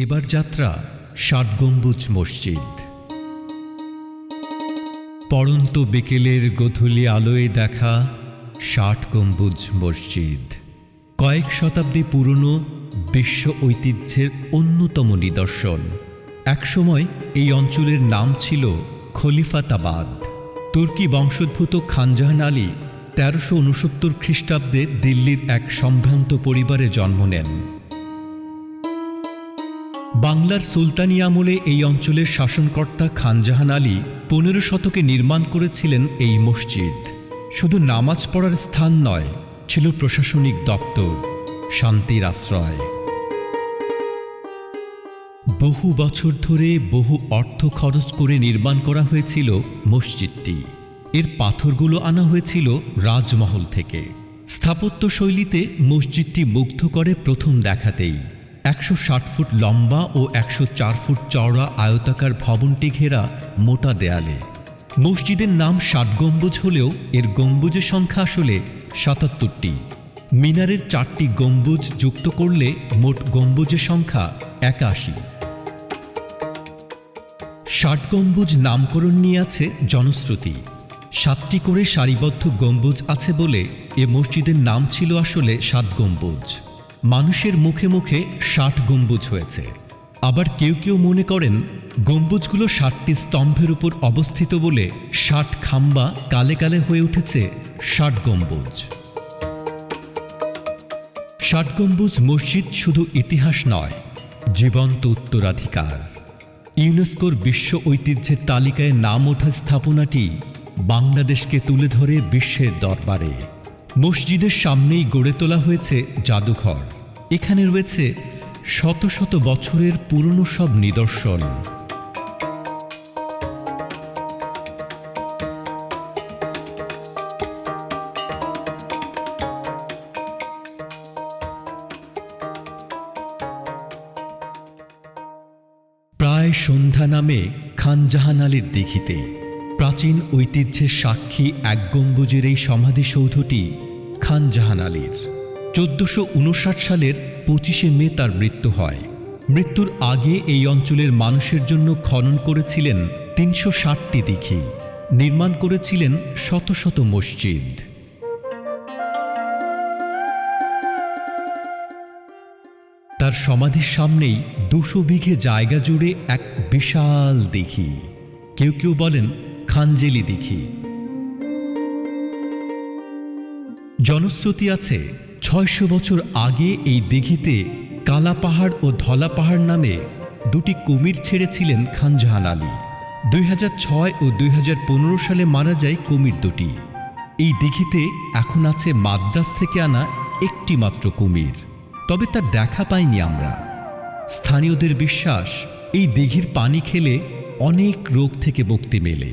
এবার যাত্রা ষাট গম্বুজ মসজিদ। পড়ন্ত বিকেলের গধূলি আলোয় দেখা ষাট গম্বুজ মসজিদ কয়েক শতাব্দী পুরনো বিশ্ব ঐতিহ্যের অন্যতম নিদর্শন। একসময় এই অঞ্চলের নাম ছিল খলিফাতাবাদ। তুর্কি বংশোদ্ভূত খানজাহান আলী ১৩৬৯ খ্রিস্টাব্দে দিল্লির এক সম্ভ্রান্ত পরিবারে জন্ম নেন। বাংলার সুলতানি আমলে এই অঞ্চলের শাসনকর্তা খানজাহান আলী ১৫ শতকে নির্মাণ করেছিলেন এই মসজিদ। শুধু নামাজ পড়ার স্থান নয়, ছিল প্রশাসনিক দপ্তর, শান্তির আশ্রয়। বহু বছর ধরে বহু অর্থ খরচ করে নির্মাণ করা হয়েছিল মসজিদটি। এর পাথরগুলো আনা হয়েছিল রাজমহল থেকে। স্থাপত্য শৈলীতে মসজিদটি মুগ্ধ করে প্রথম দেখাতেই। ১৬০ ফুট লম্বা ও ১০৪ ফুট চওড়া আয়তাকার ভবনটি ঘেরা মোটা দেয়ালে। মসজিদের নাম ষাট গম্বুজ হলেও এর গম্বুজের সংখ্যা আসলে ৭৭টি। মিনারের ৪টি গম্বুজ যুক্ত করলে মোট গম্বুজের সংখ্যা ৮১। ষাট গম্বুজ নামকরণ নিয়ে আছে জনশ্রুতি। ৭টি করে সারিবদ্ধ গম্বুজ আছে বলে এ মসজিদের নাম ছিল আসলে ষাট গম্বুজ। মানুষের মুখে মুখে ৬০ গম্বুজ হয়েছে। আবার কেউ কেউ মনে করেন গম্বুজগুলো ৬০টি স্তম্ভের উপর অবস্থিত বলে ৬০ খাম্বা কালে কালে হয়ে উঠেছে ষাট গম্বুজ। ষাট গম্বুজ মসজিদ শুধু ইতিহাস নয়, জীবন্ত উত্তরাধিকার। ইউনেস্কোর বিশ্ব ঐতিহ্যের তালিকায় নাম ওঠা স্থাপনাটি বাংলাদেশকে তুলে ধরে বিশ্বের দরবারে। মসজিদের সামনেই গড়ে তোলা হয়েছে জাদুঘর। এখানে রয়েছে শত শত বছরের পুরনো সব নিদর্শন। প্রায় সন্ধ্যা নামে খানজাহান আলীর দিঘিতে। প্রাচীন ঐতিহ্যের সাক্ষী এক গম্বুজের এই সমাধিসৌধটি খানজাহান আলীর। ১৪৫৯ সালের ২৫শে মে তার মৃত্যু হয়। মৃত্যুর আগে এই অঞ্চলের মানুষের জন্য খনন করেছিলেন ৩৬০টি দিঘি, নির্মাণ করেছিলেন শত শত মসজিদ। তার সমাধির সামনেই ২০০ বিঘে জায়গা জুড়ে এক বিশাল দিঘি। কেউ কেউ বলেন খানজেলি দিঘি। জনশ্রুতি আছে ৬০০ বছর আগে এই দিঘিতে কালা পাহাড় ও ধলা পাহাড় নামে দুটি কুমির ছেড়েছিলেন খানজাহান আলী। ২০০৬ ও ২০১৫ সালে মারা যায় কুমির দুটি। এই দিঘিতে এখন আছে মাদ্রাজ থেকে আনা একটি মাত্র কুমির, তবে তার দেখা পাইনি আমরা। স্থানীয়দের বিশ্বাস এই দিঘির পানি খেলে অনেক রোগ থেকে মুক্তি মেলে।